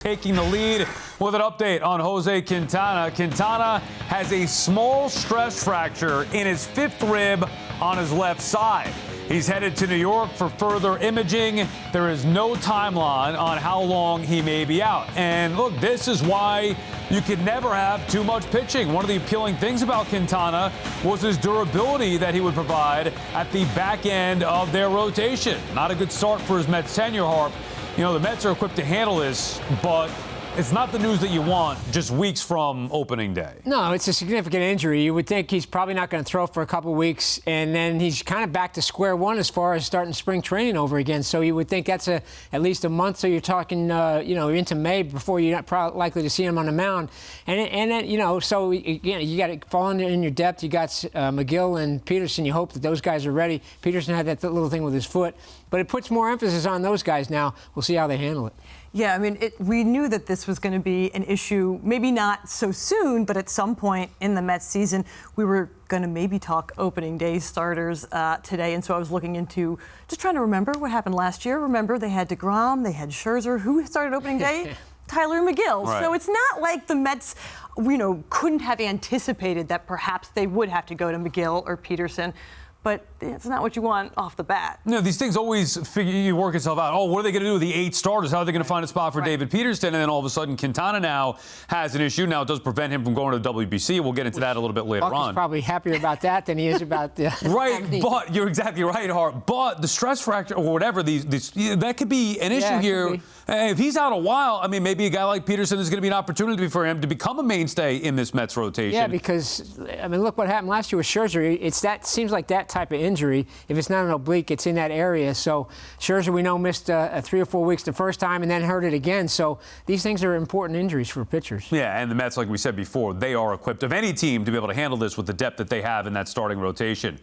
Taking the lead with an update on Jose Quintana. Quintana has a small stress fracture in his fifth rib on his left side. He's headed to New York for further imaging. There is no timeline on how long he may be out. And look, this is why you could never have too much pitching. One of the appealing things about Quintana was his durability that he would provide at the back end of their rotation. Not a good start for his Mets tenure, Harp. You know, the Mets are equipped to handle this, but it's not the news that you want just weeks from opening day. No, it's a significant injury. You would think he's probably not going to throw for a couple weeks, and then he's kind of back to square one as far as starting spring training over again. So you would think that's at least a month. So you're talking, into May before you're not probably likely to see him on the mound. And then, so you got to fall in your depth. You got McGill and Peterson. You hope that those guys are ready. Peterson had that little thing with his foot, but it puts more emphasis on those guys now. We'll see how they handle it. Yeah, I mean, we knew that this was going to be an issue, maybe not so soon, but at some point in the Mets season, we were going to maybe talk opening day starters today. And so I was looking into just trying to remember what happened last year. Remember, they had DeGrom, they had Scherzer. Who started opening day? Tyler McGill. Right. So it's not like the Mets, couldn't have anticipated that perhaps they would have to go to McGill or Peterson. But it's not what you want off the bat. No, these things always you work itself out. Oh, what are they going to do with the 8 starters? How are they going to find a spot for David Peterson? And then all of a sudden, Quintana now has an issue. Now, it does prevent him from going to the WBC. We'll get into that a little bit later on. He's probably happier about that than he is about the right, but you're exactly right, Hart. But the stress fracture or whatever, that could be an issue here. If he's out a while, I mean, maybe a guy like Peterson is going to be an opportunity for him to become a mainstay in this Mets rotation. Yeah, because, look what happened last year with Scherzer. Seems like that type of injury. If it's not an oblique, it's in that area. So Scherzer, we know, missed 3 or 4 weeks the first time and then hurt it again. So these things are important injuries for pitchers. Yeah, and the Mets, like we said before, they are equipped of any team to be able to handle this with the depth that they have in that starting rotation.